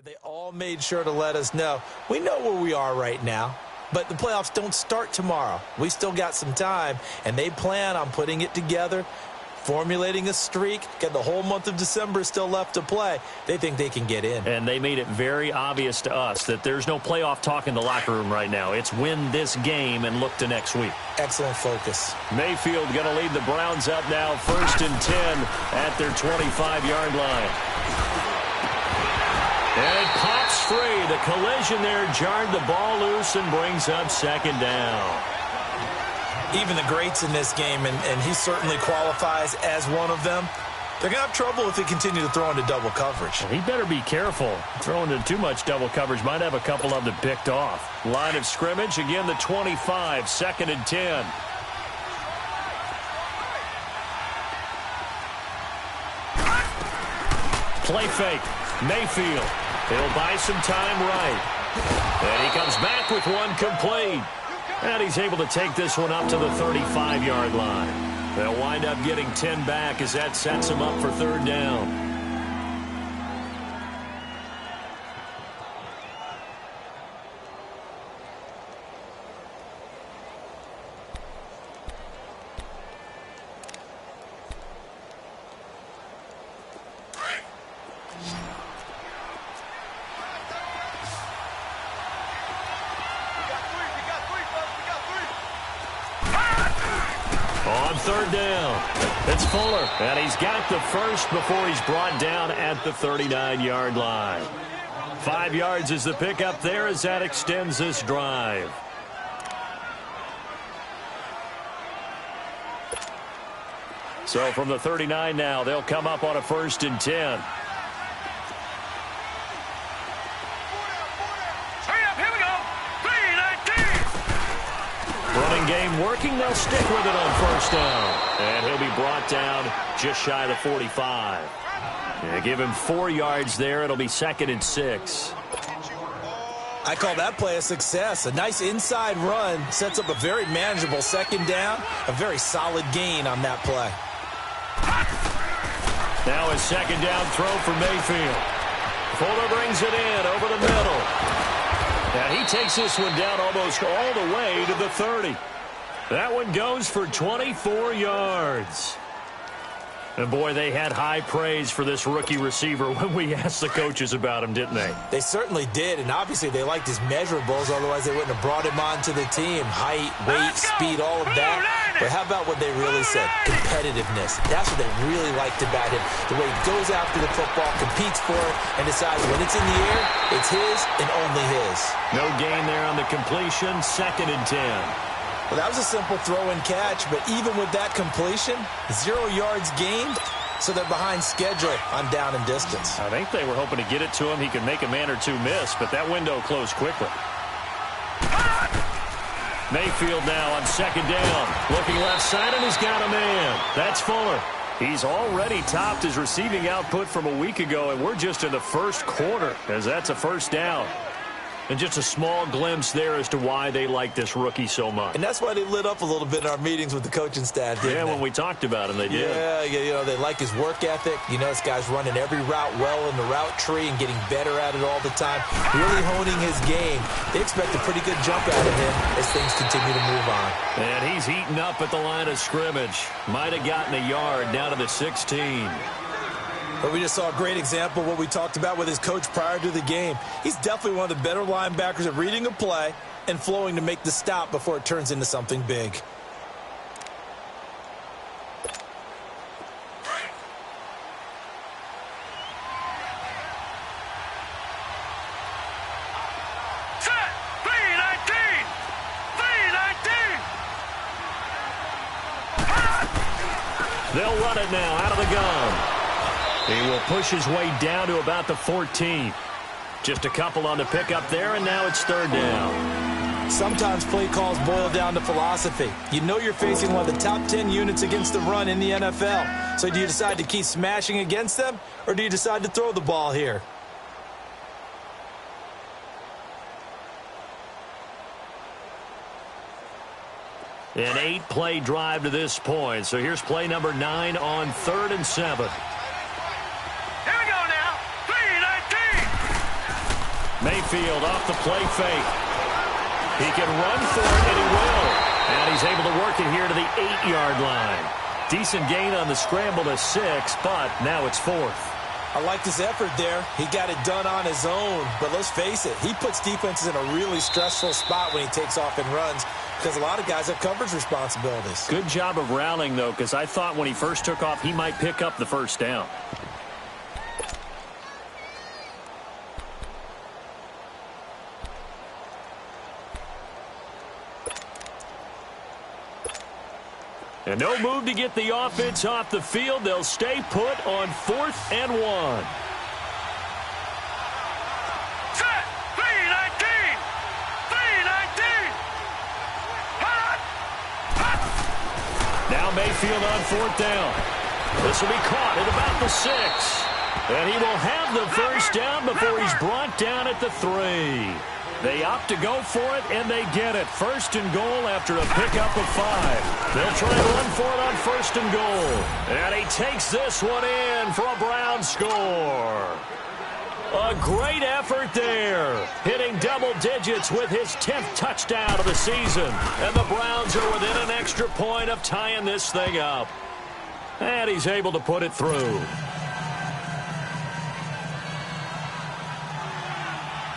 They all made sure to let us know. We know where we are right now, but the playoffs don't start tomorrow. We still got some time, and they plan on putting it together, formulating a streak. Got the whole month of December still left to play. They think they can get in. And they made it very obvious to us that there's no playoff talk in the locker room right now. It's win this game and look to next week. Excellent focus. Mayfield going to lead the Browns up now, 1st and 10 at their 25-yard line. And it pops free. The collision there jarred the ball loose and brings up 2nd down. Even the greats in this game, and he certainly qualifies as one of them, they're going to have trouble if they continue to throw into double coverage. Well, he better be careful. Throwing into too much double coverage might have a couple of them picked off. Line of scrimmage, again the 25, 2nd and 10. Play fake. Mayfield. He'll buy some time right. And he comes back with one complete. And he's able to take this one up to the 35-yard line. They'll wind up getting 10 back as that sets him up for 3rd down. On 3rd down, it's Fuller, and he's got the first before he's brought down at the 39-yard line. 5 yards is the pickup there as that extends this drive. So from the 39 now, they'll come up on a 1st and 10. Running game working, they'll stick with it on 1st down. And he'll be brought down just shy of the 45. Yeah, give him 4 yards there. It'll be 2nd and 6. I call that play a success. A nice inside run sets up a very manageable 2nd down. A very solid gain on that play. Now his 2nd down throw for Mayfield. Fuller brings it in over the middle. And he takes this one down almost all the way to the 30. That one goes for 24 yards. And, boy, they had high praise for this rookie receiver when we asked the coaches about him, didn't they? They certainly did, and obviously they liked his measurables, otherwise they wouldn't have brought him onto the team. Height, weight, speed, all of that. But how about what they really said? Competitiveness. That's what they really liked about him. The way he goes after the football, competes for it, and decides when it's in the air, it's his and only his. No gain there on the completion, 2nd and 10. Well, that was a simple throw and catch, but even with that completion, 0 yards gained, so they're behind schedule on down and distance. I think they were hoping to get it to him. He could make a man or two miss, but that window closed quickly. Mayfield now on 2nd down. Looking left side, and he's got a man. That's Fuller. He's already topped his receiving output from a week ago, and we're just in the 1st quarter, as that's a 1st down. And just a small glimpse there as to why they like this rookie so much. And that's why they lit up a little bit in our meetings with the coaching staff, didn't they? When we talked about him, they did. Yeah, you know, they like his work ethic. You know, this guy's running every route well in the route tree and getting better at it all the time, really honing his game. They expect a pretty good jump out of him as things continue to move on. And he's heating up at the line of scrimmage. Might have gotten a yard down to the 16. But we just saw a great example of what we talked about with his coach prior to the game. He's definitely one of the better linebackers at reading a play and flowing to make the stop before it turns into something big. Set! 319! 319! They'll run it now out of the gun. He will push his way down to about the 14. Just a couple on the pickup there, and now it's 3rd down. Sometimes play calls boil down to philosophy. You know you're facing one of the top 10 units against the run in the NFL. So do you decide to keep smashing against them, or do you decide to throw the ball here? An 8-play drive to this point. So here's play number 9 on 3rd and 7. Here we go now. 319! Mayfield off the play fake. He can run for it, and he will. And he's able to work it here to the 8-yard line. Decent gain on the scramble to 6, but now it's 4th. I like this effort there. He got it done on his own. But let's face it, he puts defenses in a really stressful spot when he takes off and runs because a lot of guys have coverage responsibilities. Good job of rallying, though, because I thought when he first took off, he might pick up the first down. And no move to get the offense off the field. They'll stay put on 4th and 1. Set. 3-19. 3-19. Now Mayfield on 4th down. This will be caught at about the 6. And he will have the first down before he's brought down at the 3. They opt to go for it, and they get it. 1st and goal after a pickup of 5. They'll try and run for it on 1st and goal. And he takes this one in for a Brown score. A great effort there. Hitting double digits with his 10th touchdown of the season. And the Browns are within an extra point of tying this thing up. And he's able to put it through.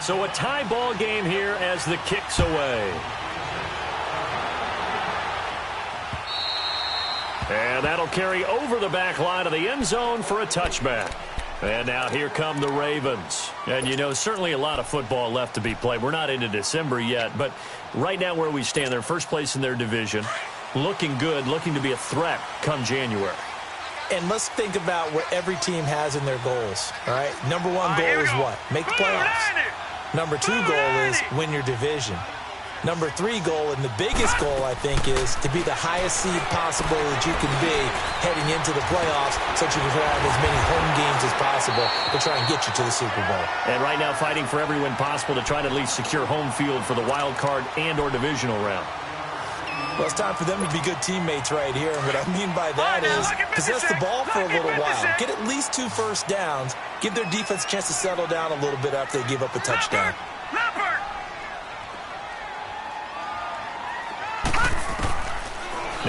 So a tie ball game here as the kick's away. And that'll carry over the back line of the end zone for a touchback. And now here come the Ravens. And, you know, certainly a lot of football left to be played. We're not into December yet, but right now where we stand, they're first place in their division. Looking good, looking to be a threat come January. And let's think about what every team has in their goals, all right? Number 1 goal is what? Make the playoffs. Number 2 goal is win your division. Number 3 goal, and the biggest goal, I think, is to be the highest seed possible that you can be heading into the playoffs so that you can have as many home games as possible to try and get you to the Super Bowl. And right now fighting for every win possible to try to at least secure home field for the wild card and or divisional round. Well, it's time for them to be good teammates right here. And what I mean by that is possess the ball for a little while. Get at least 2 first downs. Give their defense a chance to settle down a little bit after they give up a touchdown.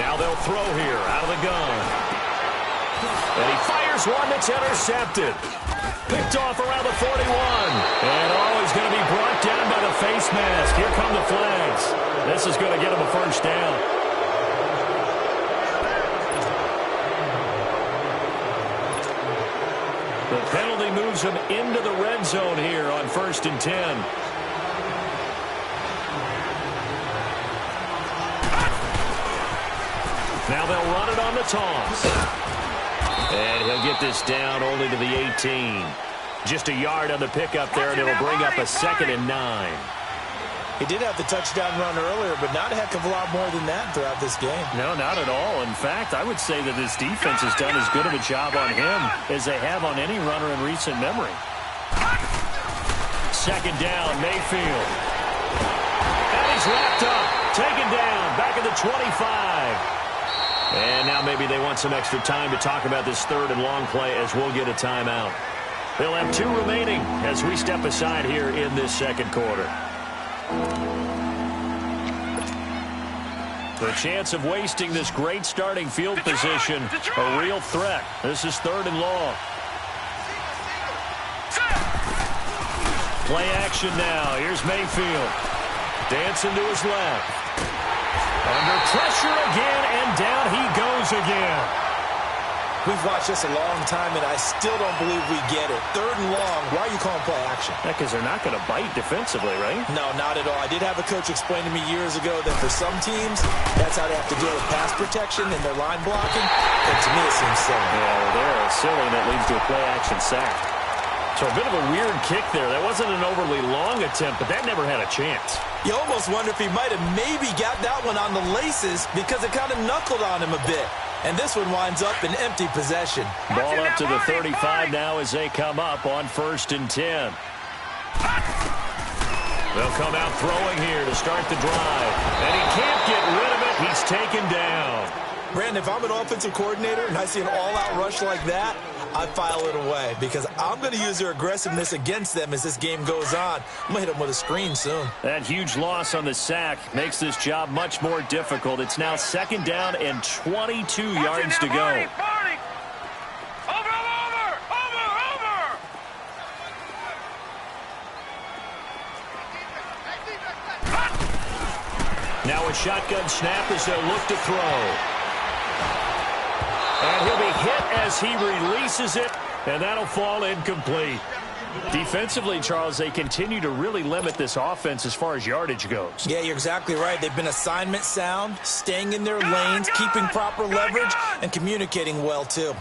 Now they'll throw here out of the gun. And he fires one that's intercepted. Picked off around the 41. And he's going to be brought down by the face mask. Here come the flags. This is going to get him a first down. The penalty moves him into the red zone here on 1st and 10. Now they'll run it on the toss. And he'll get this down only to the 18. Just a yard on the pickup there, and it'll bring up a 2nd and 9. He did have the touchdown run earlier, but not a heck of a lot more than that throughout this game. No, not at all. In fact, I would say that this defense has done as good of a job on him as they have on any runner in recent memory. 2nd down, Mayfield. And he's wrapped up, taken down, back at the 25. And now maybe they want some extra time to talk about this 3rd and long play as we'll get a timeout. They'll have 2 remaining as we step aside here in this 2nd quarter. The chance of wasting this great starting field position, a real threat. This is 3rd and long. Play action now. Here's Mayfield. Dancing to his left. Under pressure again, and down he goes again. We've watched this a long time, and I still don't believe we get it. 3rd and long. Why are you calling play action? Yeah, because they're not going to bite defensively, right? No, not at all. I did have a coach explain to me years ago that for some teams, that's how they have to deal with pass protection and their line blocking. And to me, it seems silly. Yeah, well, they're silly, and that leads to a play action sack. So a bit of a weird kick there. That wasn't an overly long attempt, but that never had a chance. You almost wonder if he might have maybe got that one on the laces because it kind of knuckled on him a bit. And this one winds up in empty possession. Ball up to the 35 now as they come up on 1st and 10. They'll come out throwing here to start the drive. And he can't get rid of it. He's taken down. Brandon, if I'm an offensive coordinator and I see an all-out rush like that, I file it away because I'm going to use their aggressiveness against them as this game goes on. I'm going to hit them with a screen soon. That huge loss on the sack makes this job much more difficult. It's now 2nd down and 22 yards to go. Now a shotgun snap as they'll look to throw. And he'll be hit as he releases it, and that'll fall incomplete. Defensively, Charles, they continue to really limit this offense as far as yardage goes. Yeah, you're exactly right. They've been assignment sound, staying in their lanes, keeping proper leverage, and communicating well, too.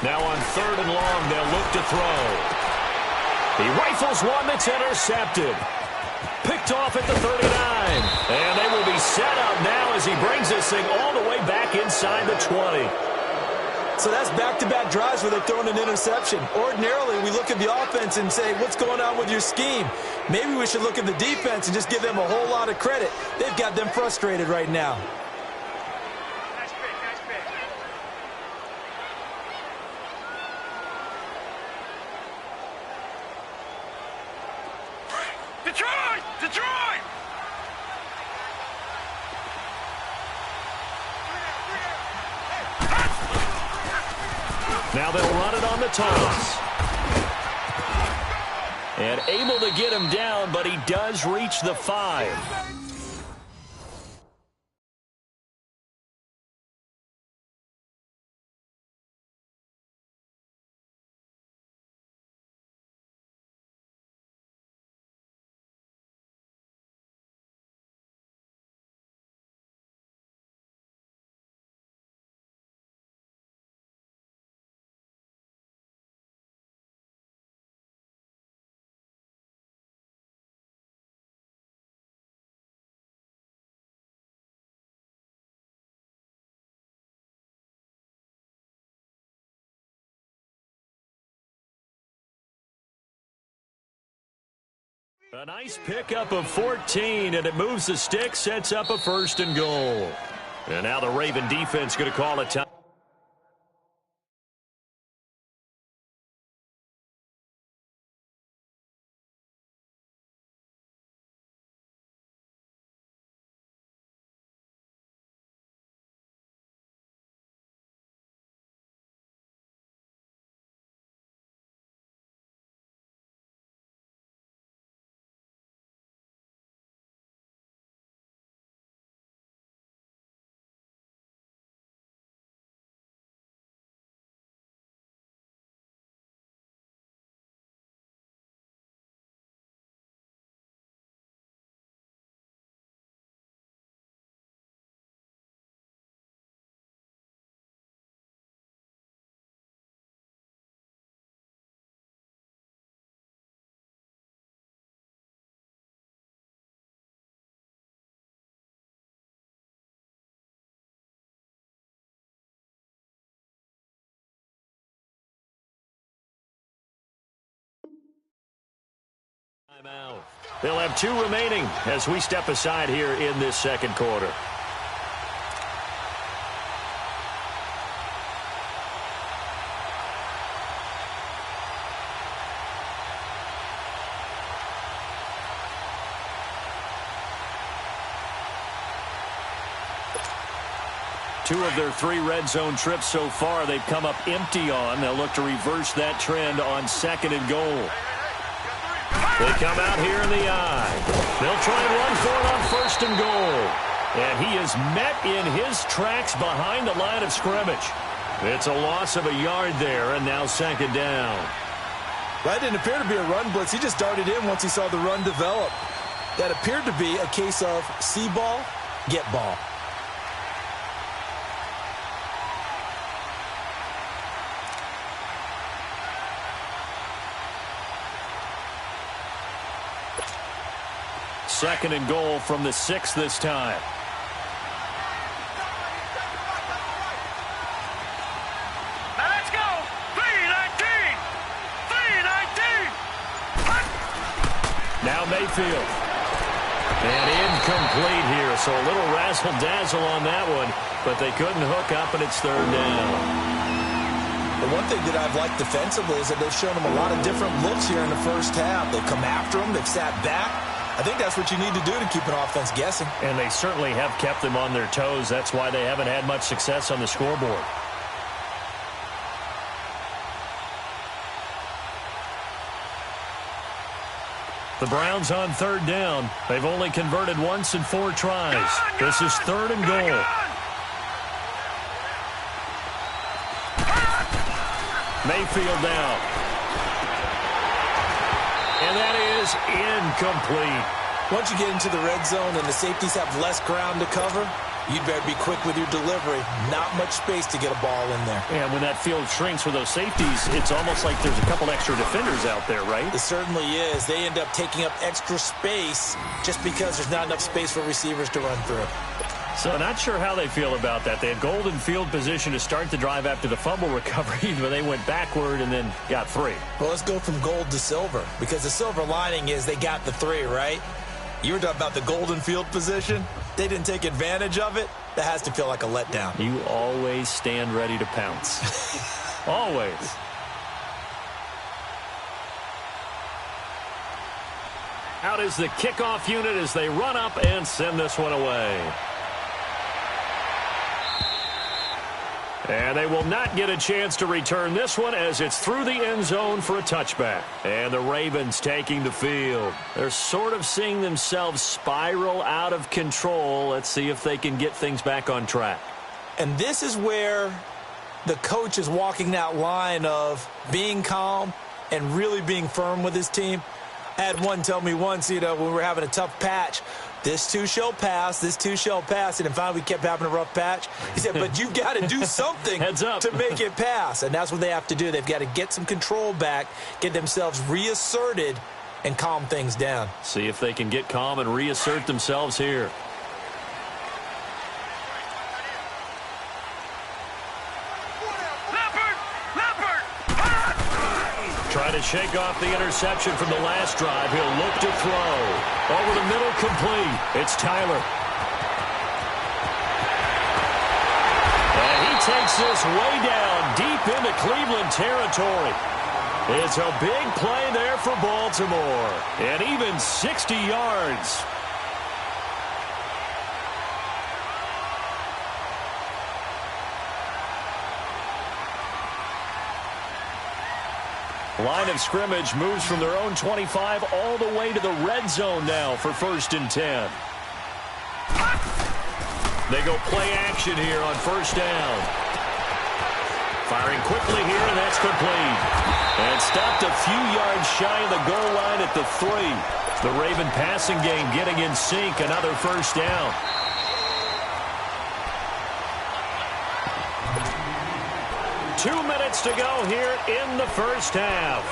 Now on 3rd and long, they'll look to throw. He rifles one that's intercepted. Picked off at the 39. And they will be set up now as he brings this thing all the way back inside the 20. So that's back-to-back drives where they're throwing an interception. Ordinarily, we look at the offense and say, what's going on with your scheme? Maybe we should look at the defense and just give them a whole lot of credit. They've got them frustrated right now. Now they'll run it on the toss. And able to get him down, but he does reach the 5. A nice pickup of 14, and it moves the stick, sets up a 1st and goal. And now the Raven defense going to call a time. Timeout. They'll have 2 remaining as we step aside here in this 2nd quarter. Two of their 3 red zone trips so far, they've come up empty on. They'll look to reverse that trend on 2nd and goal. They come out here in the eye. They'll try and run for it on 1st and goal. And he is met in his tracks behind the line of scrimmage. It's a loss of a yard there, and now 2nd down. That didn't appear to be a run blitz. He just darted in once he saw the run develop. That appeared to be a case of see ball, get ball. Second and goal from the 6 this time. Mayfield. And incomplete here, so a little razzle-dazzle on that one, but they couldn't hook up, and it's third down. The one thing that I've liked defensively is that they've shown them a lot of different looks here in the first half. They've come after them. They've sat back. I think that's what you need to do to keep an offense guessing. And they certainly have kept them on their toes. That's why they haven't had much success on the scoreboard. The Browns on third down. They've only converted once in 4 tries. This is third and goal. Mayfield now. And that is incomplete. Once you get into the red zone and the safeties have less ground to cover, you'd better be quick with your delivery. Not much space to get a ball in there. And when that field shrinks for those safeties, it's almost like there's a couple extra defenders out there, right? It certainly is. They end up taking up extra space just because there's not enough space for receivers to run through. So not sure how they feel about that. They had golden field position to start the drive after the fumble recovery, but they went backward and then got 3. Well, let's go from gold to silver, because the silver lining is they got the 3, right? You were talking about the golden field position. They didn't take advantage of it. That has to feel like a letdown. You always stand ready to pounce. Always. Out is the kickoff unit as they run up and send this one away. And they will not get a chance to return this one as it's through the end zone for a touchback. And the Ravens taking the field. They're sort of seeing themselves spiral out of control. Let's see if they can get things back on track. And this is where the coach is walking that line of being calm and really being firm with his team. I had one tell me once, when we were having a tough patch, this too shall pass, this too shall pass. And then finally we kept having a rough patch. He said, but you've got to do something to make it pass. And that's what they have to do. They've got to get some control back, get themselves reasserted, and calm things down. See if they can get calm and reassert themselves here. Trying to shake off the interception from the last drive. He'll look to throw. Over the middle, complete. It's Tyler. And he takes this way down, deep into Cleveland territory. It's a big play there for Baltimore. And even 60 yards. Line of scrimmage moves from their own 25 all the way to the red zone now for 1st and 10. They go play action here on 1st down. Firing quickly here, and that's complete. And stopped a few yards shy of the goal line at the 3. The Raven passing game getting in sync, another 1st down. Two minutes to go here in the first half.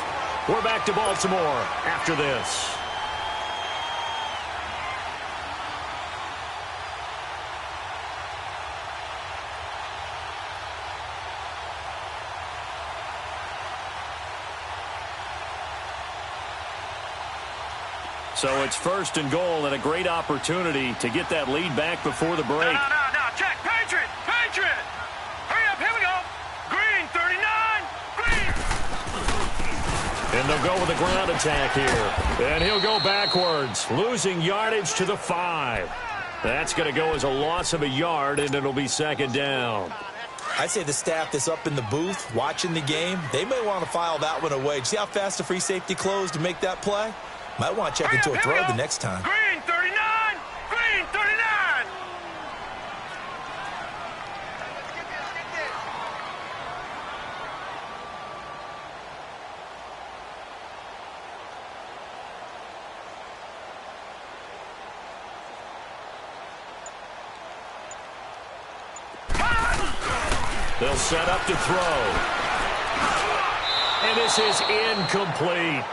We're back to Baltimore after this. So it's 1st and goal and a great opportunity to get that lead back before the break. No, check. Patriot! Hurry up, here we go. Green, 39, green. And they'll go with a ground attack here. And he'll go backwards, losing yardage to the 5. That's going to go as a loss of a yard, and it'll be 2nd down. I'd say the staff that's up in the booth watching the game, they may want to file that one away. See how fast the free safety closed to make that play? Might want to check into a throw the next time. Green, 39, green, 39. They'll set up to throw. And this is incomplete.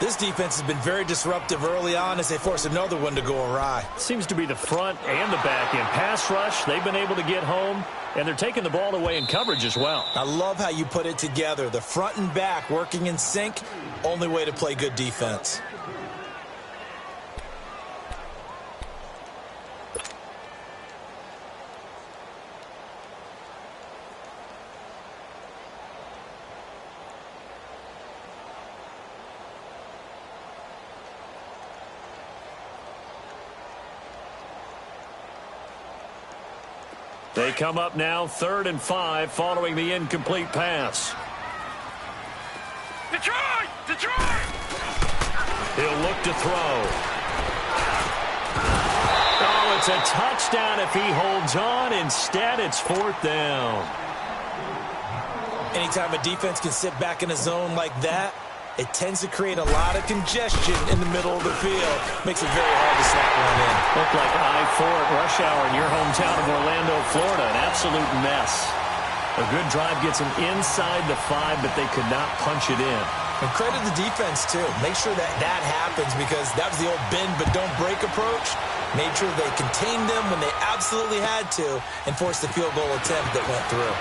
This defense has been very disruptive early on as they force another one to go awry. Seems to be the front and the back end. Pass rush, they've been able to get home, and they're taking the ball away in coverage as well. I love how you put it together. The front and back working in sync, only way to play good defense. They come up now 3rd and 5 following the incomplete pass. Detroit! Detroit! He'll look to throw. Oh, it's a touchdown if he holds on. Instead, it's 4th down. Anytime a defense can sit back in a zone like that, it tends to create a lot of congestion in the middle of the field. Makes it very hard to slap one in. Looked like I-4 at rush hour in your hometown of Orlando, Florida. An absolute mess. A good drive gets them inside the 5, but they could not punch it in. And credit the defense, too. Make sure that that happens because that was the old bend but don't break approach. Made sure they contained them when they absolutely had to and forced the field goal attempt that went through.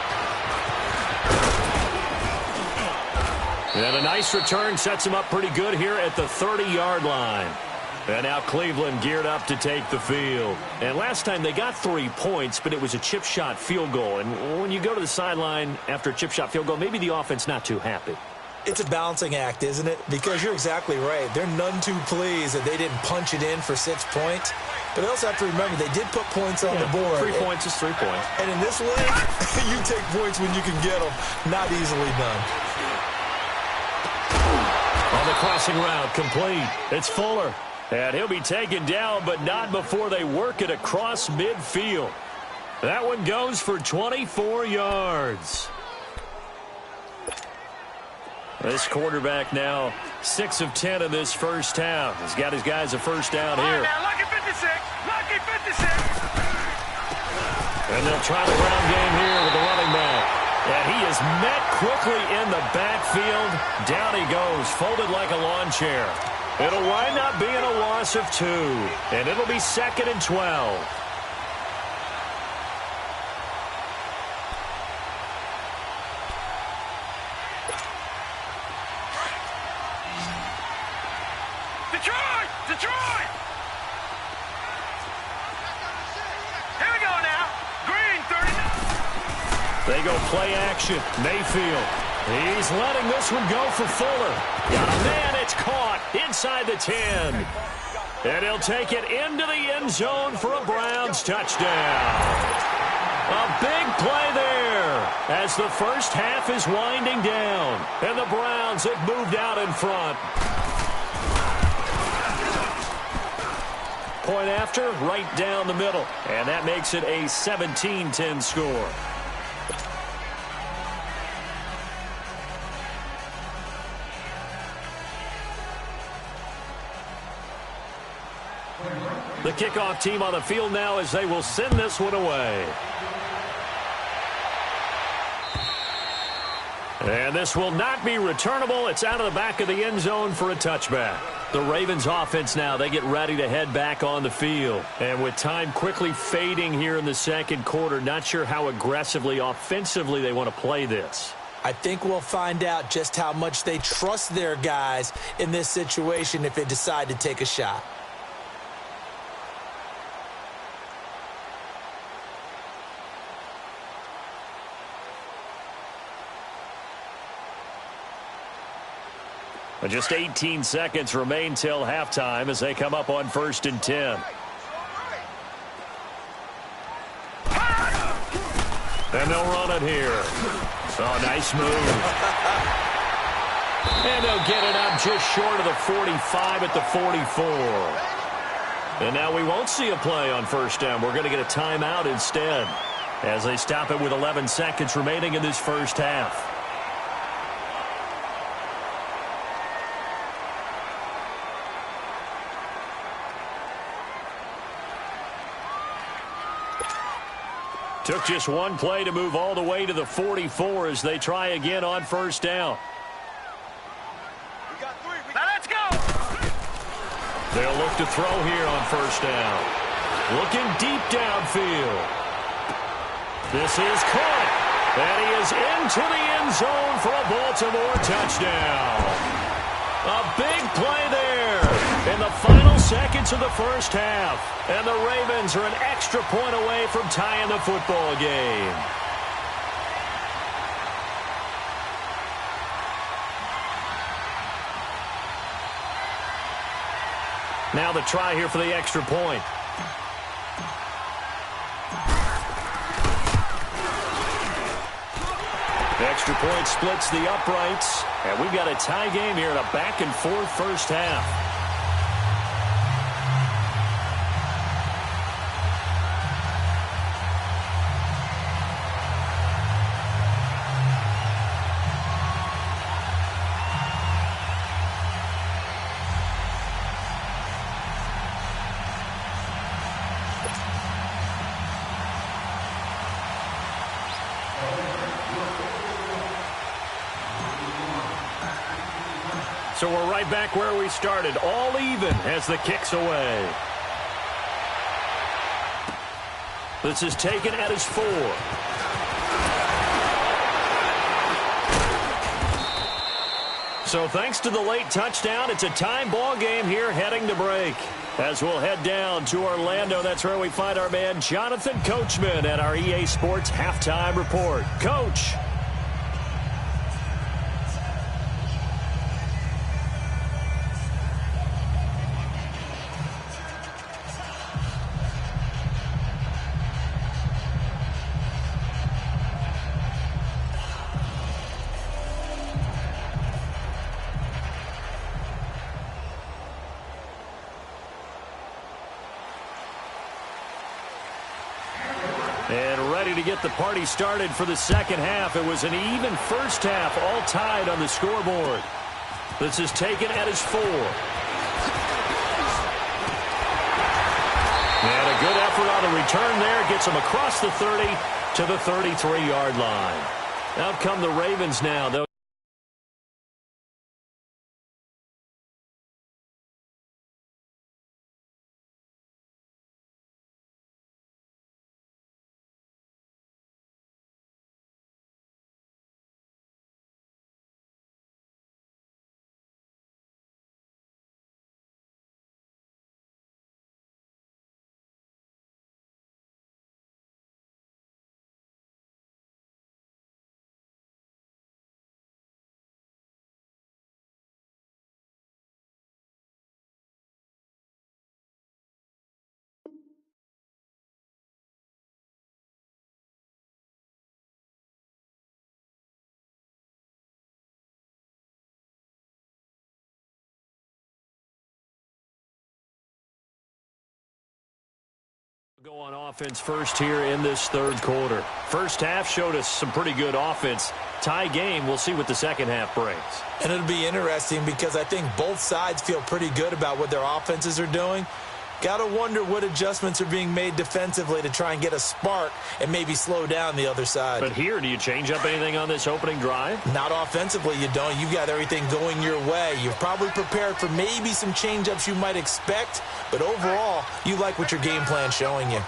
And a nice return sets him up pretty good here at the 30-yard line. And now Cleveland geared up to take the field. And last time they got 3 points, but it was a chip shot field goal. And when you go to the sideline after a chip shot field goal, maybe the offense not too happy. It's a balancing act, isn't it? Because you're exactly right. They're none too pleased that they didn't punch it in for 6 points. But they also have to remember they did put points on the board. 3 points is 3 points. And in this league, you take points when you can get them. Not easily done. On the crossing route, complete. It's Fuller. And he'll be taken down, but not before they work it across midfield. That one goes for 24 yards. This quarterback now 6 of 10 in this first half. He's got his guys a first down here. Now, lucky 56. Lucky 56. And they'll try the ground game here with the running back. And he is met quickly in the backfield. Down he goes, folded like a lawn chair. It'll wind up being a loss of 2. And it'll be 2nd and 12. Detroit! Detroit! Here we go now. Green 39. They go play action. Mayfield. He's letting this one go for Fuller. Got a man, it's caught inside the 10. And he'll take it into the end zone for a Browns touchdown. A big play there as the first half is winding down. And the Browns have moved out in front. Point after, right down the middle. And that makes it a 17-10 score. The kickoff team on the field now as they will send this one away. And this will not be returnable. It's out of the back of the end zone for a touchback. The Ravens offense now, they get ready to head back on the field. And with time quickly fading here in the second quarter, not sure how aggressively, offensively they want to play this. I think we'll find out just how much they trust their guys in this situation if they decide to take a shot. Just 18 seconds remain till halftime as they come up on 1st and 10. And they'll run it here. Oh, nice move. And they'll get it up just short of the 45 at the 44. And now we won't see a play on 1st down. We're going to get a timeout instead as they stop it with 11 seconds remaining in this first half. Took just one play to move all the way to the 44 as they try again on 1st down. Now let's go. They'll look to throw here on 1st down. Looking deep downfield. This is caught. And he is into the end zone for a Baltimore touchdown. A big play there in the final seconds of the first half. And the Ravens are an extra point away from tying the football game. Now the try here for the extra point. Extra point splits the uprights, and we've got a tie game here in a back-and-forth first half. So we're right back where we started, all even as the kick's away. This is taken at his 4. So thanks to the late touchdown, it's a time ball game here heading to break. As we'll head down to Orlando, that's where we find our man Jonathan Coachman at our EA Sports Halftime Report. Coach. And ready to get the party started for the second half. It was an even first half, all tied on the scoreboard. This is taken at his 4. And a good effort on the return there. Gets him across the 30 to the 33-yard line. Out come the Ravens now, though. Go on offense first here in this third quarter. First half showed us some pretty good offense. Tie game, we'll see what the second half brings. And it'll be interesting because I think both sides feel pretty good about what their offenses are doing. Got to wonder what adjustments are being made defensively to try and get a spark and maybe slow down the other side. But here, do you change up anything on this opening drive? Not offensively, you don't. You've got everything going your way. You've probably prepared for maybe some change-ups you might expect, but overall, you like what your game plan's showing you.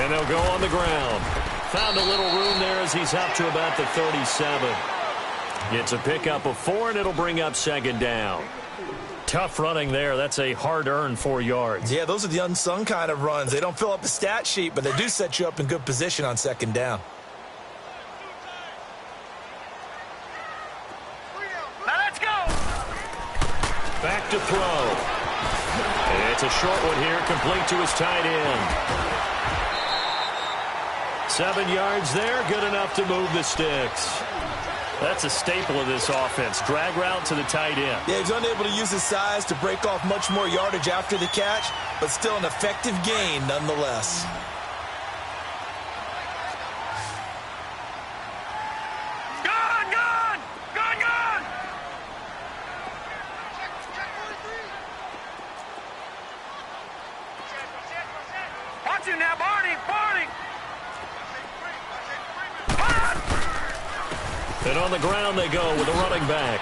And they'll go on the ground. Found a little room there as he's up to about the 37. Gets a pickup of 4, and it'll bring up second down. Tough running there. That's a hard-earned 4 yards. Yeah, those are the unsung kind of runs. They don't fill up the stat sheet, but they do set you up in good position on second down. Now let's go. Back to throw. And it's a short one here, complete to his tight end. 7 yards there, good enough to move the sticks. That's a staple of this offense. Drag route to the tight end. Yeah, he's unable to use his size to break off much more yardage after the catch, but still an effective gain nonetheless. Gone! Watch him now, Barney! And on the ground they go with a running back.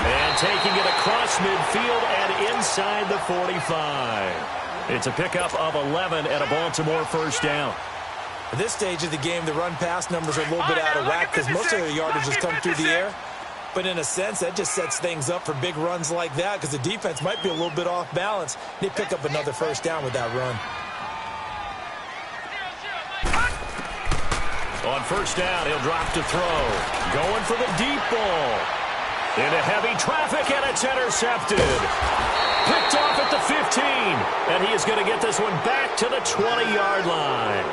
And taking it across midfield and inside the 45. It's a pickup of 11 at a Baltimore first down. At this stage of the game, the run-pass numbers are a little bit out of whack because most of their yardage has come through the air. But in a sense, that just sets things up for big runs like that because the defense might be a little bit off balance. They pick up another first down with that run. On first down, he'll drop to throw. Going for the deep ball. Into heavy traffic, and it's intercepted. Picked off at the 15, and he is going to get this one back to the 20-yard line.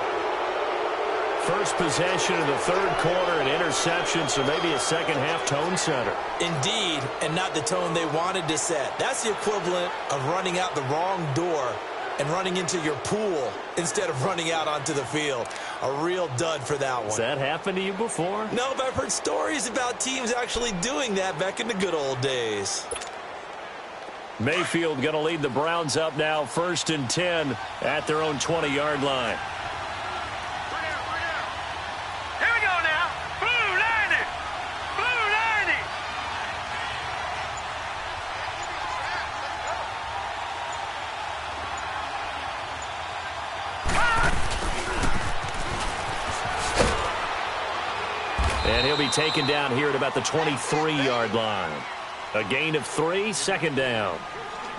First possession of the third quarter, an interception, so maybe a second-half tone setter. Indeed, and not the tone they wanted to set. That's the equivalent of running out the wrong door and running into your pool instead of running out onto the field. A real dud for that one. Has that happened to you before? No, but I've heard stories about teams actually doing that back in the good old days. Mayfield going to lead the Browns up now, 1st and 10 at their own 20-yard line. Here we go now. Blue 90. Blue 90. And he'll be taken down here at about the 23-yard line. A gain of 3, second down.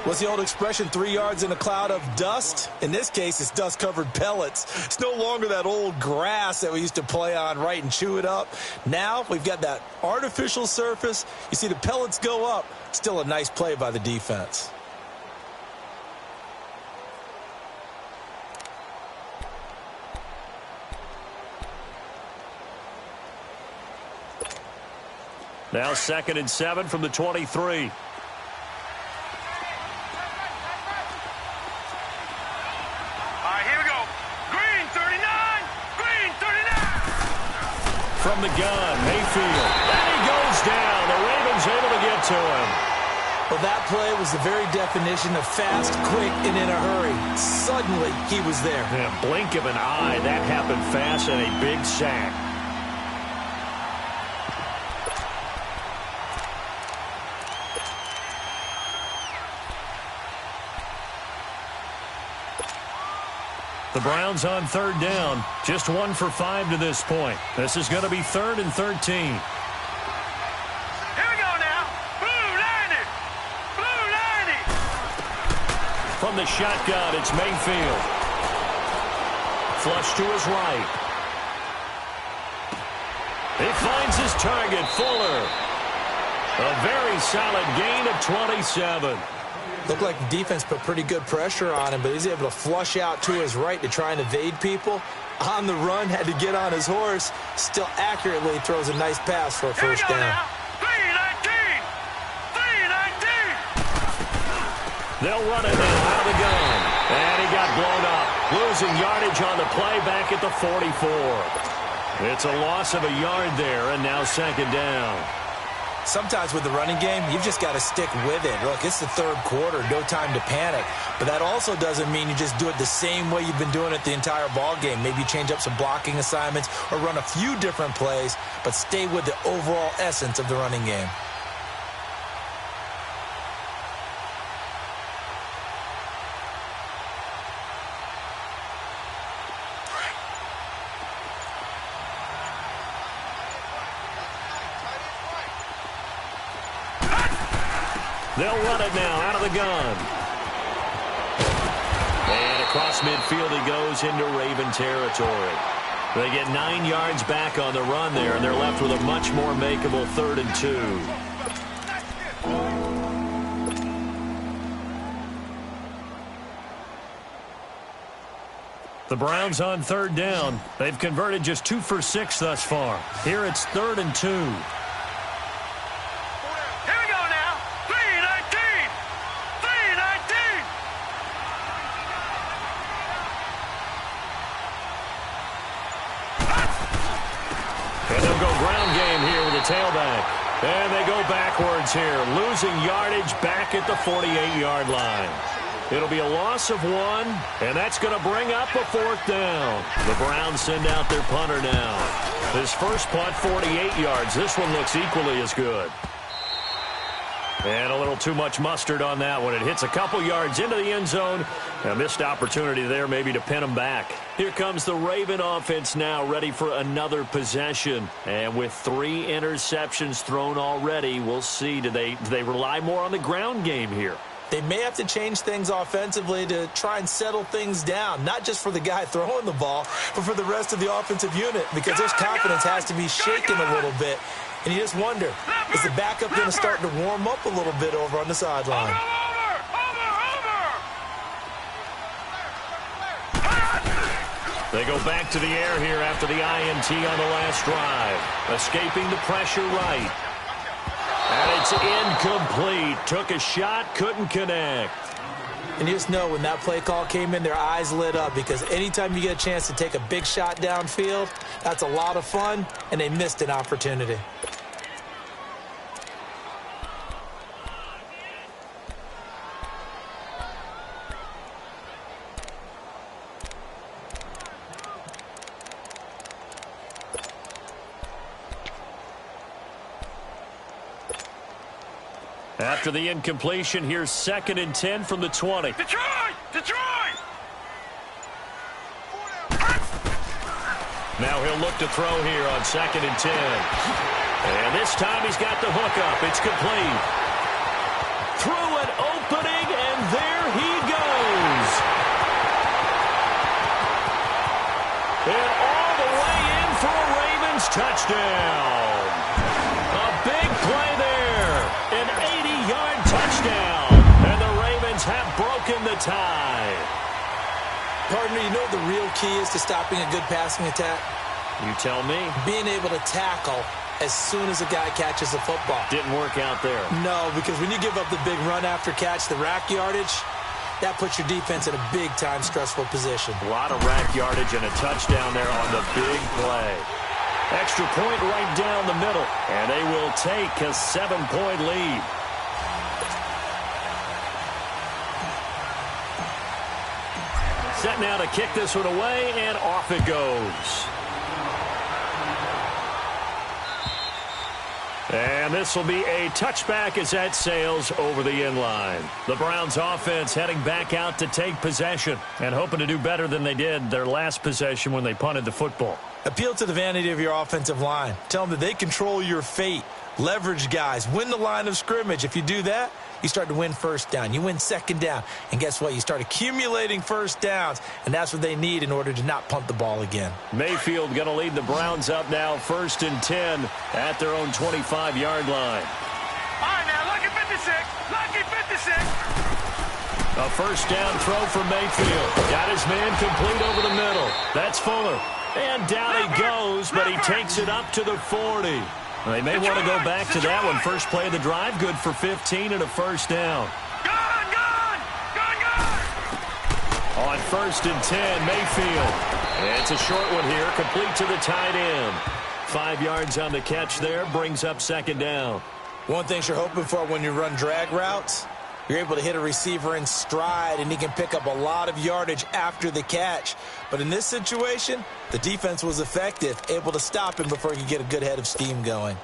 What's the old expression, 3 yards in a cloud of dust? In this case, it's dust-covered pellets. It's no longer that old grass that we used to play on, right, and chew it up. Now we've got that artificial surface. You see the pellets go up. Still a nice play by the defense. Now 2nd and 7 from the 23. All right, here we go. Green 39. Green 39. From the gun, Mayfield. And he goes down. The Ravens able to get to him. Well, that play was the very definition of fast, quick, and in a hurry. Suddenly, he was there. In a blink of an eye, that happened fast, and a big sack. The Browns on 3rd down. Just 1 for 5 to this point. This is going to be 3rd and 13. Here we go now. Blue 90. Blue 90. From the shotgun, it's Mayfield. Flush to his right. He finds his target, Fuller. A very solid gain of 27. Looked like the defense put pretty good pressure on him, but he's able to flush out to his right to try and evade people. On the run, had to get on his horse. Still accurately throws a nice pass for a first down. Now. 319. 319. They'll run it now out of the gun. And he got blown up. Losing yardage on the play back at the 44. It's a loss of a yard there, and now 2nd down. Sometimes with the running game, you've just got to stick with it. Look, it's the third quarter, no time to panic. But that also doesn't mean you just do it the same way you've been doing it the entire ball game. Maybe change up some blocking assignments or run a few different plays, but stay with the overall essence of the running game. They'll run it now out of the gun. And across midfield he goes into Raven territory. They get 9 yards back on the run there, and they're left with a much more makeable 3rd and 2. The Browns on 3rd down. They've converted just 2 for 6 thus far. Here it's 3rd and 2. Tailback. And they go backwards here, losing yardage back at the 48-yard line. It'll be a loss of 1, and that's going to bring up a 4th down. The Browns send out their punter now. His first punt, 48 yards. This one looks equally as good. And a little too much mustard on that one. It hits a couple yards into the end zone. A missed opportunity there maybe to pin him back. Here comes the Raven offense now, ready for another possession. And with 3 interceptions thrown already, we'll see. Do they rely more on the ground game here? They may have to change things offensively to try and settle things down, not just for the guy throwing the ball, but for the rest of the offensive unit, because their confidence has to be shaken a little bit And you just wonder, is the backup going to start to warm up a little bit over on the sideline? They go back to the air here after the INT on the last drive. Escaping the pressure right. And it's incomplete. Took a shot, couldn't connect. And you just know when that play call came in, their eyes lit up, because anytime you get a chance to take a big shot downfield, that's a lot of fun, and they missed an opportunity. After the incompletion, here's 2nd and 10 from the 20. Detroit! Detroit! Now he'll look to throw here on 2nd and 10. And this time he's got the hook up. It's complete. Through an opening, and there he goes. And all the way in for a Ravens touchdown. A big play there. An 80-yard touchdown. And the Ravens have broken the tie. Partner, you know what the real key is to stopping a good passing attack? You tell me. Being able to tackle as soon as a guy catches the football. Didn't work out there. No, because when you give up the big run after catch, the rack yardage, that puts your defense in a big-time stressful position. A lot of rack yardage and a touchdown there on the big play. Extra point right down the middle, and they will take a 7-point lead. Set now to kick this one away, and off it goes. And this will be a touchback as that sails over the inline. The Browns offense heading back out to take possession and hoping to do better than they did their last possession when they punted the football. Appeal to the vanity of your offensive line. Tell them that they control your fate. Leverage guys. Win the line of scrimmage. If you do that, you start to win first down. You win 2nd down. And guess what? You start accumulating first downs. And that's what they need in order to not punt the ball again. Mayfield going to lead the Browns up now 1st and 10 at their own 25-yard line. All right, now, lucky 56. Lucky 56. A first down throw for Mayfield. Got his man complete over the middle. That's Fuller. And down he goes, but he takes it up to the 40. They may want to go back to that one. First play of the drive, good for 15 and a first down. Gone! On 1st and 10, Mayfield. And it's a short one here, complete to the tight end. 5 yards on the catch there, brings up 2nd down. One thing you're hoping for when you run drag routes, you're able to hit a receiver in stride, and he can pick up a lot of yardage after the catch. But in this situation, the defense was effective, able to stop him before he could get a good head of steam going.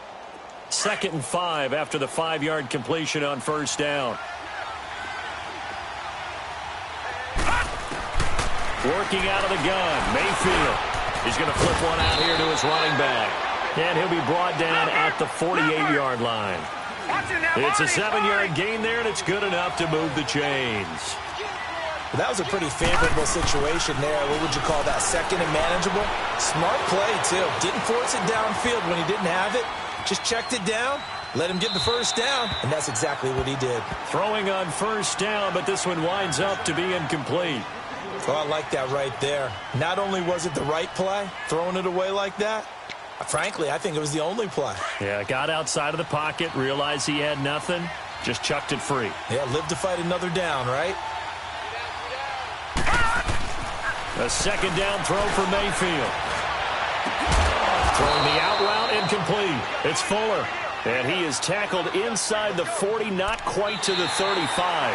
2nd and 5 after the 5-yard completion on first down. Working out of the gun, Mayfield. He's going to flip one out here to his running back. And he'll be brought down at the 48-yard line. It's a 7-yard gain there, and it's good enough to move the chains. Well, that was a pretty favorable situation there. What would you call that? 2nd and manageable? Smart play, too. Didn't force it downfield when he didn't have it. Just checked it down, let him get the first down, and that's exactly what he did. Throwing on first down, but this one winds up to be incomplete. Oh, I like that right there. Not only was it the right play, throwing it away like that, frankly, I think it was the only play. Yeah, got outside of the pocket, realized he had nothing, just chucked it free. Yeah, live to fight another down, right? A 2nd down throw for Mayfield. Throwing the out route, incomplete. It's Fuller. And he is tackled inside the 40, not quite to the 35.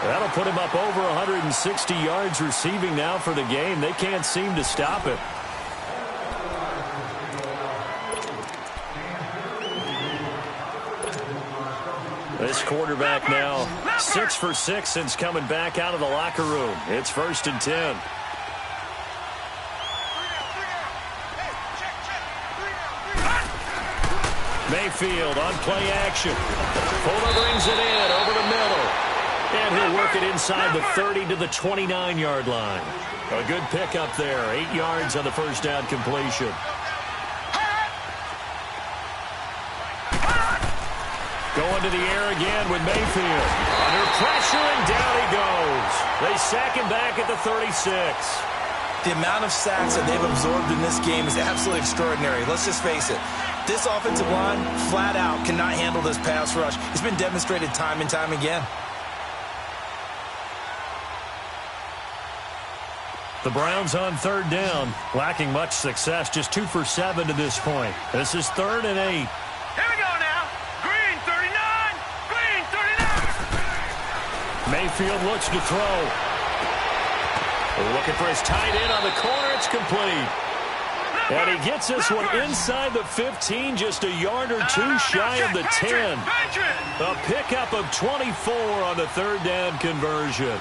That'll put him up over 160 yards receiving now for the game. They can't seem to stop him. This quarterback now 6 for 6 since coming back out of the locker room. It's 1st and 10. Mayfield on play action. Fuller brings it in over the middle. And he'll work it inside the 30 to the 29-yard line. A good pickup there. 8 yards on the first down completion. to the air again with Mayfield. Under pressure, and down he goes. They sack him back at the 36. The amount of sacks that they've absorbed in this game is absolutely extraordinary. Let's just face it. This offensive line, flat out, cannot handle this pass rush. It's been demonstrated time and time again. The Browns on third down, lacking much success, just 2 for 7 to this point. This is 3rd and 8. Here we go now. Green 39. Green 39. Mayfield looks to throw. Looking for his tight end on the corner. It's complete. And he gets this one inside the 15, just a yard or two shy of the 10. A pickup of 24 on the third down conversion.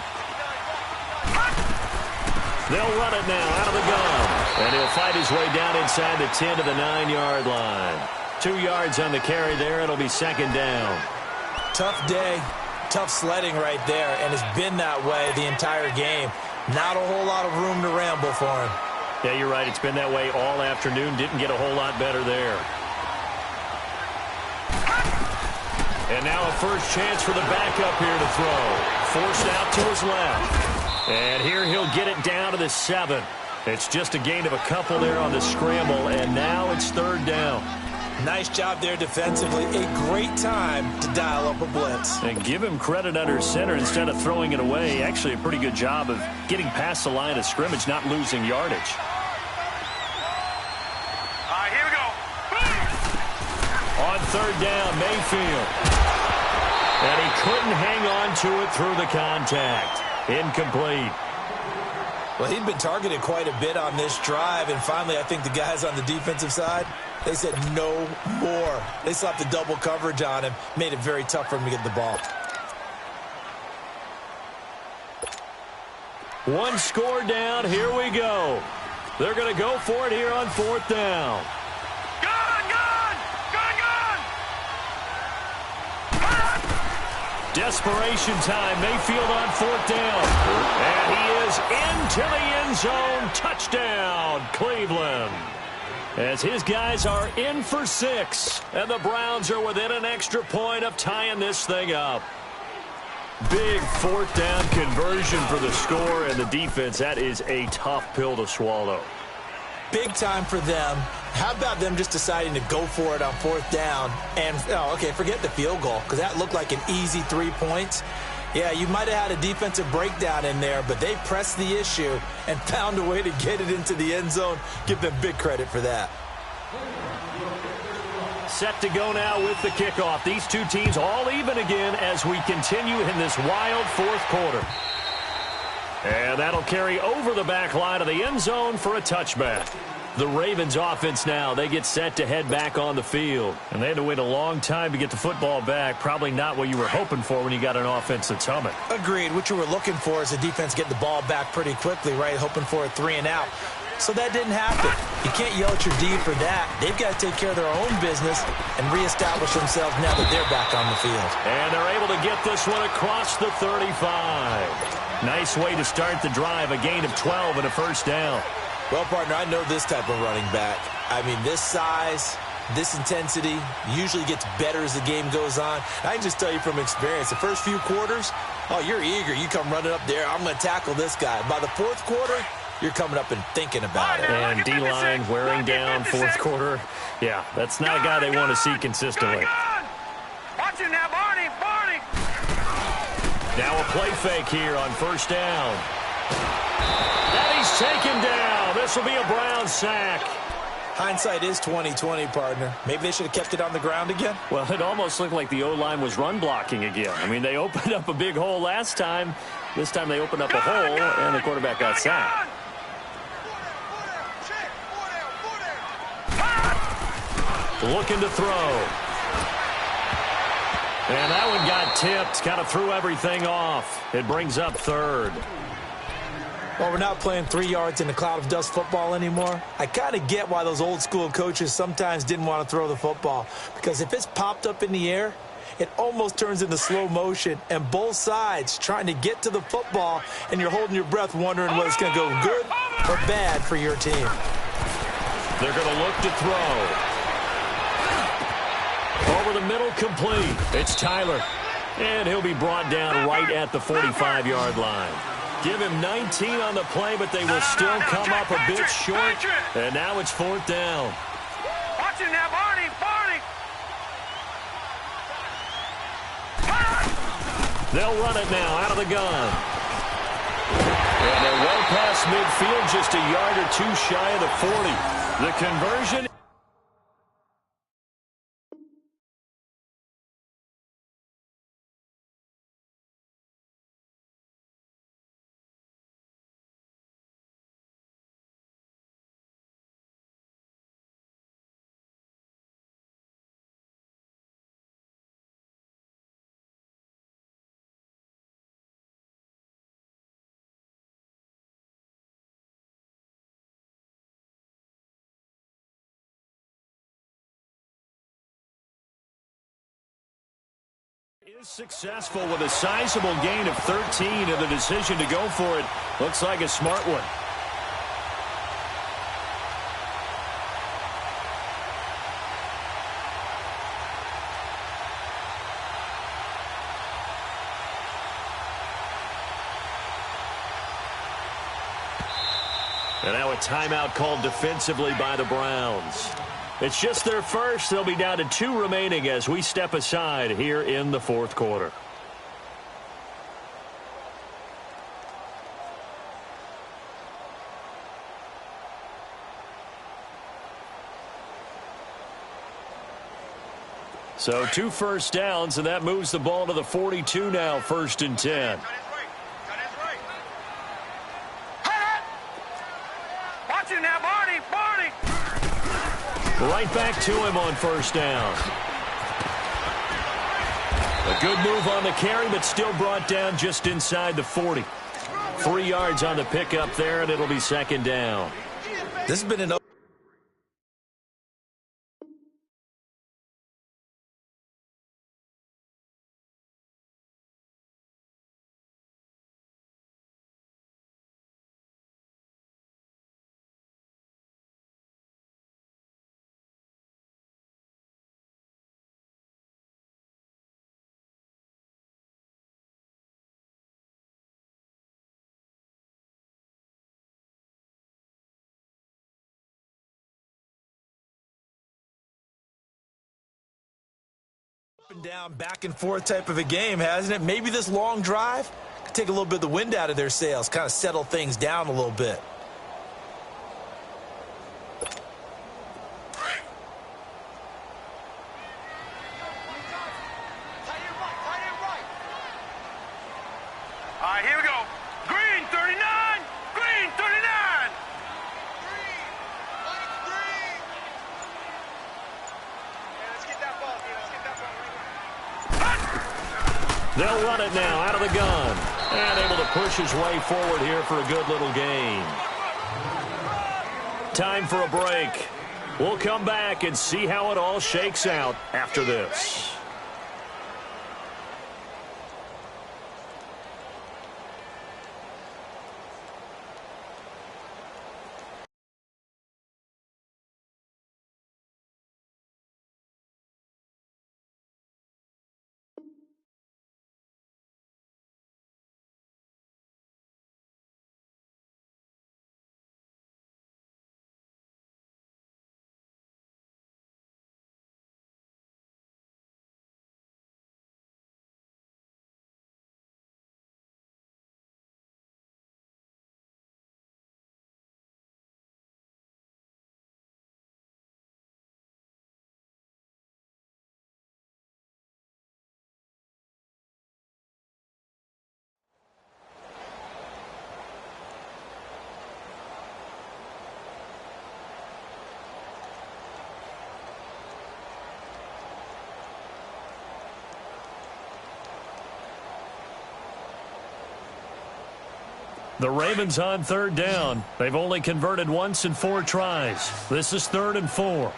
They'll run it now out of the gun. And he'll fight his way down inside the 10 to the 9-yard line. 2 yards on the carry there. It'll be 2nd down. Tough day, tough sledding right there, and it's been that way the entire game. Not a whole lot of room to ramble for him. Yeah, you're right. It's been that way all afternoon. Didn't get a whole lot better there. And now a first chance for the backup here to throw. Forced out to his left. And here he'll get it down to the 7. It's just a gain of a couple there on the scramble, and now it's 3rd down. Nice job there defensively. A great time to dial up a blitz. And give him credit under center instead of throwing it away. Actually a pretty good job of getting past the line of scrimmage, not losing yardage. All right, here we go. On 3rd down, Mayfield. And he couldn't hang on to it through the contact. Incomplete. Well, he'd been targeted quite a bit on this drive, and finally I think the guys on the defensive side, they said no more. They slapped the double coverage on him, made it very tough for him to get the ball. One score down, here we go. They're going to go for it here on 4th down. Desperation time. Mayfield on 4th down. And he is into the end zone. Touchdown, Cleveland. As his guys are in for 6. And the Browns are within an extra point of tying this thing up. Big 4th down conversion for the score and the defense. That is a tough pill to swallow. Big time for them. How about them just deciding to go for it on 4th down? And, oh, okay, forget the field goal, because that looked like an easy 3 points. Yeah, you might have had a defensive breakdown in there, but they pressed the issue and found a way to get it into the end zone. Give them big credit for that. Set to go now with the kickoff. These two teams all even again as we continue in this wild 4th quarter. And that'll carry over the back line of the end zone for a touchback. The Ravens offense now, they get set to head back on the field. And they had to wait a long time to get the football back. Probably not what you were hoping for when you got an offense that's humming. Agreed. What you were looking for is the defense getting the ball back pretty quickly, right? Hoping for a 3 and out. So that didn't happen. You can't yell at your D for that. They've got to take care of their own business and reestablish themselves now that they're back on the field. And they're able to get this one across the 35. Nice way to start the drive. A gain of 12 and a first down. Well, partner, I know this type of running back. I mean, this size, this intensity usually gets better as the game goes on. I can just tell you from experience, the first few quarters, oh, you're eager. You come running up there, I'm going to tackle this guy. By the 4th quarter, you're coming up and thinking about it. And D-line wearing down 4th quarter. Yeah, that's not a guy they want to see consistently. Watch him now, Barney. Now a play fake here on 1st down. And he's taken down. This will be a Brown sack. Hindsight is 20/20, partner. Maybe they should have kept it on the ground again. Well, it almost looked like the O-line was run blocking again. I mean, they opened up a big hole last time. This time they opened up a hole, and the quarterback got sacked. Looking to throw. And that one got tipped. Kind of threw everything off. It brings up 3rd. Well, we're not playing 3 yards in a cloud of dust football anymore. I kind of get why those old school coaches sometimes didn't want to throw the football. Because if it's popped up in the air, it almost turns into slow motion. And both sides trying to get to the football, and you're holding your breath wondering whether it's going to go good or bad for your team. They're going to look to throw. Over the middle, complete. It's Tyler. And he'll be brought down right at the 45-yard line. Give him 19 on the play, but they will still come up a bit short. And now it's 4th down. Watch it now, Barney. They'll run it now out of the gun. And they're well past midfield, just a yard or two shy of the 40. The conversion. Is successful with a sizable gain of 13, and the decision to go for it looks like a smart one. And now a timeout called defensively by the Browns. It's just their first. They'll be down to 2 remaining as we step aside here in the 4th quarter. So 2 first downs, and that moves the ball to the 42 now, 1st and 10. Watch it now, Barney. Right back to him on 1st down. A good move on the carry, but still brought down just inside the 40. 3 yards on the pickup there, and it'll be 2nd down. This has been an and down, back and forth type of a game, hasn't it? Maybe this long drive could take a little bit of the wind out of their sails, kind of settle things down a little bit. All right, here we go. Green 39. Green 39. They'll run it now out of the gun. And able to push his way forward here for a good little gain. Time for a break. We'll come back and see how it all shakes out after this. The Ravens on 3rd down. They've only converted once in 4 tries. This is 3rd and 4. All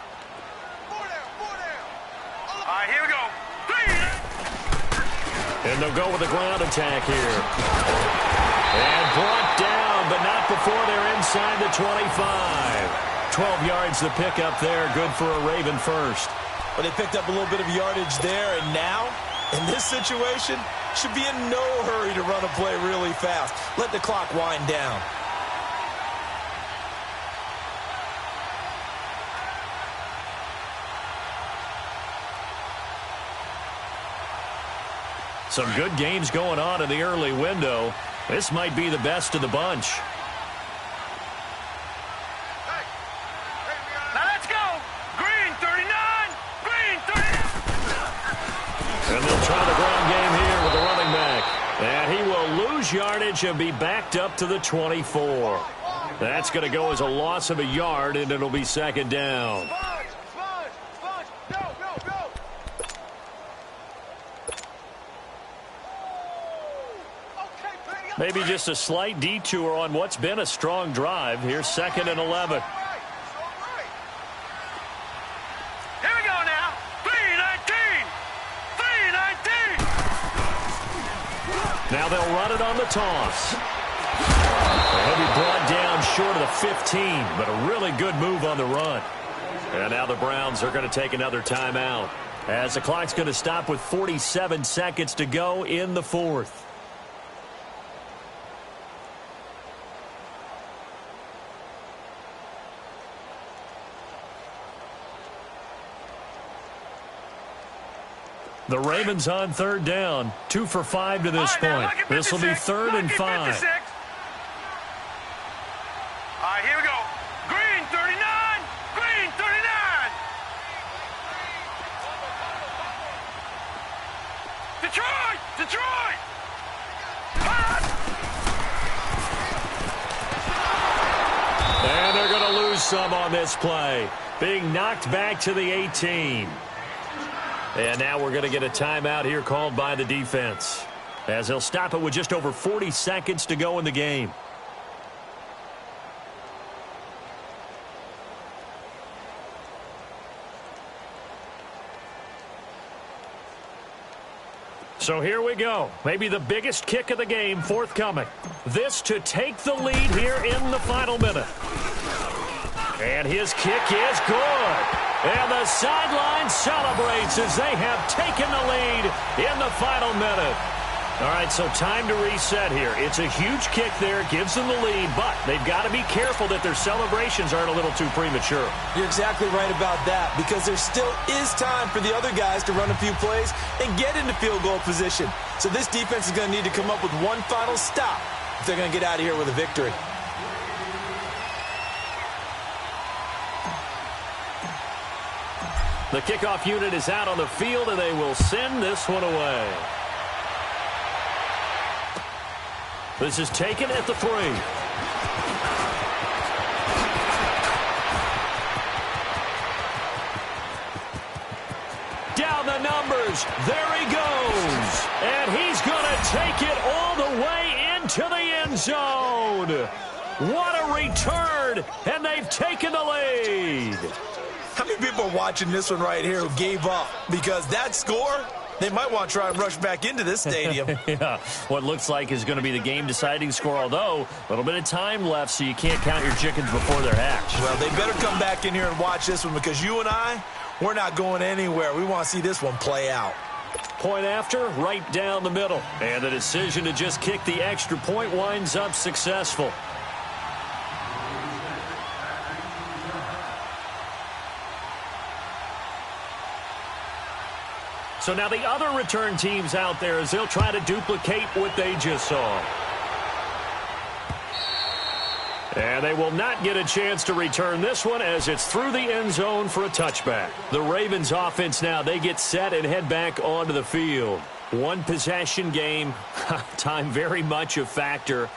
right, here we go. And they'll go with a ground attack here. And brought down, but not before they're inside the 25. 12 yards the pickup there. Good for a Raven first. Well, they picked up a little bit of yardage there, and now, in this situation, should be in no hurry to run a play really fast. Let the clock wind down. Some good games going on in the early window. This might be the best of the bunch. Now let's go. Green 39. Green 39. And they'll try the ground game here with the running back. And he will lose yardage and be backed up to the 24. That's going to go as a loss of a yard, and it'll be second down. Maybe just a slight detour on what's been a strong drive. Here's 2nd and 11. Here we go now. 3-19. 3-19. Now they'll run it on the toss. He'll be brought down short of the 15, but a really good move on the run. And now the Browns are going to take another timeout, as the clock's going to stop with 47 seconds to go in the 4th. The Ravens on 3rd down, 2 for 5 to this point. This will be 3rd and 5. All right, here we go. Green 39. Green 39. Detroit. Detroit. And they're going to lose some on this play, being knocked back to the 18. And now we're going to get a timeout here called by the defense, as they'll stop it with just over 40 seconds to go in the game. So here we go. Maybe the biggest kick of the game forthcoming. This to take the lead here in the final minute. And his kick is good. And the sideline celebrates as they have taken the lead in the final minute. All right, so time to reset here. It's a huge kick there, gives them the lead, but they've got to be careful that their celebrations aren't a little too premature. You're exactly right about that, because there still is time for the other guys to run a few plays and get into field goal position. So this defense is going to need to come up with one final stop if they're going to get out of here with a victory. The kickoff unit is out on the field, and they will send this one away. This is taken at the 3. Down the numbers. There he goes. And he's going to take it all the way into the end zone. What a return, and they've taken the lead. How many people are watching this one right here who gave up? Because that score, they might want to try and rush back into this stadium. Yeah, what looks like is going to be the game-deciding score, although a little bit of time left, so you can't count your chickens before they're hatched. Well, they better come back in here and watch this one, because you and I, we're not going anywhere. We want to see this one play out. Point after, right down the middle. And the decision to just kick the extra point winds up successful. So now the other return teams out there, as they'll try to duplicate what they just saw. And they will not get a chance to return this one, as it's through the end zone for a touchback. The Ravens offense now, they get set and head back onto the field. One possession game, time very much a factor.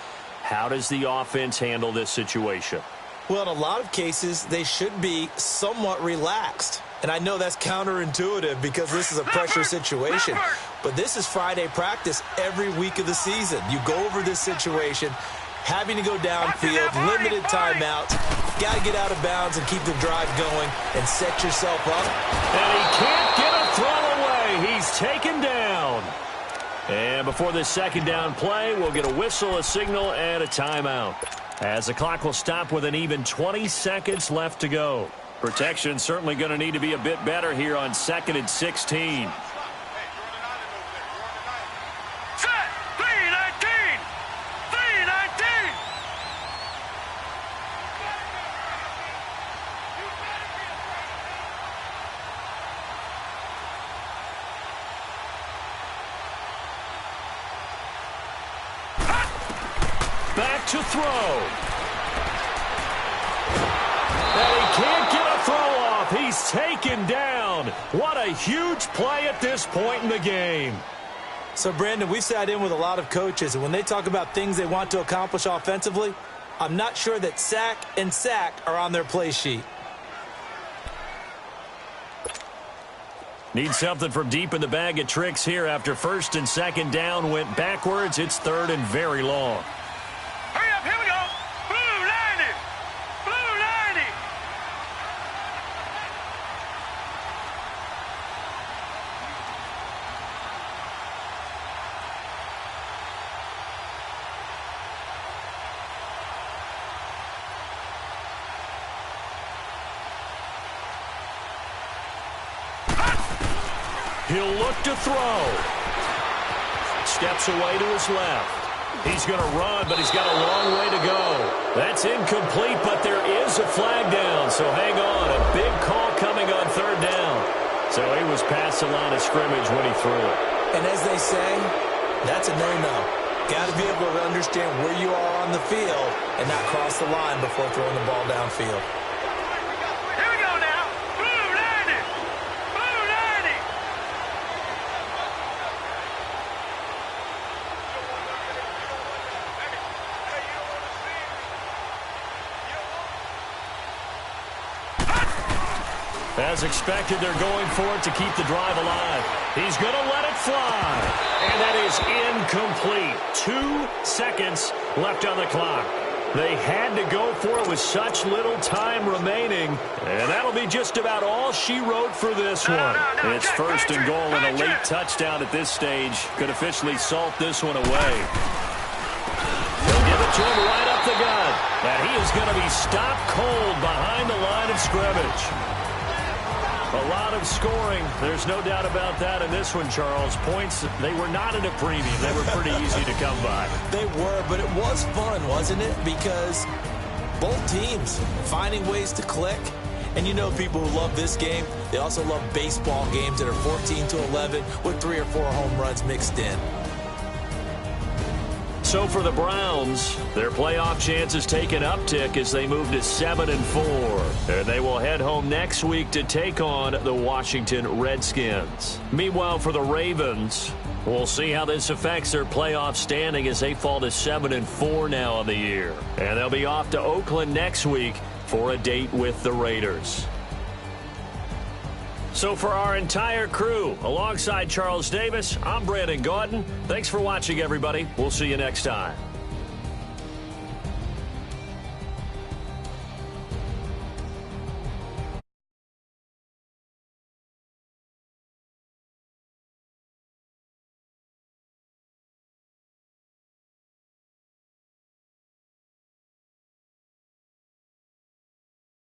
How does the offense handle this situation? Well, in a lot of cases, they should be somewhat relaxed. And I know that's counterintuitive because this is a pressure situation. But this is Friday practice every week of the season. You go over this situation, having to go downfield, limited timeouts. Got to get out of bounds and keep the drive going and set yourself up. And he can't get a throw away. He's taken down. And before this second down play, we'll get a whistle, a signal, and a timeout, as the clock will stop with an even 20 seconds left to go. Protection certainly going to need to be a bit better here on 2nd and 16. Set. 3-19. 3-19. Back to throw. And he can't get a throw off. He's taken down. What a huge play at this point in the game. So, Brandon, we've sat in with a lot of coaches, and when they talk about things they want to accomplish offensively, I'm not sure that sack and sack are on their play sheet. Need something from deep in the bag of tricks here after 1st and 2nd down went backwards. It's 3rd and very long. Hurry up, here we go. Blue 90. Blue 90. He'll look to throw. Steps away to his left. He's going to run, but he's got a long way to go. That's incomplete, but there is a flag down, so hang on. A big call coming on 3rd down. So he was past the line of scrimmage when he threw it. And as they say, that's a no-no. Got to be able to understand where you are on the field and not cross the line before throwing the ball downfield. Here we go now. Blue 90. Blue 90. As expected, they're going for it to keep the drive alive. He's going to let it fly. And that is incomplete. 2 seconds left on the clock. They had to go for it with such little time remaining. And that'll be just about all she wrote for this one. It's 1st and goal and a late touchdown at this stage. Could officially salt this one away. They'll give it to him right up the gut. And he is going to be stopped cold behind the line of scrimmage. A lot of scoring. There's no doubt about that in this one, Charles. Points, they were not at a premium. They were pretty easy to come by. They were, but it was fun, wasn't it? Because both teams finding ways to click. And you know people who love this game, they also love baseball games that are 14-11 with 3 or 4 home runs mixed in. So for the Browns, their playoff chances take an uptick as they move to 7-4. And they will head home next week to take on the Washington Redskins. Meanwhile, for the Ravens, we'll see how this affects their playoff standing as they fall to 7-4 now on the year. And they'll be off to Oakland next week for a date with the Raiders. So for our entire crew, alongside Charles Davis, I'm Brandon Gaudin. Thanks for watching, everybody. We'll see you next time.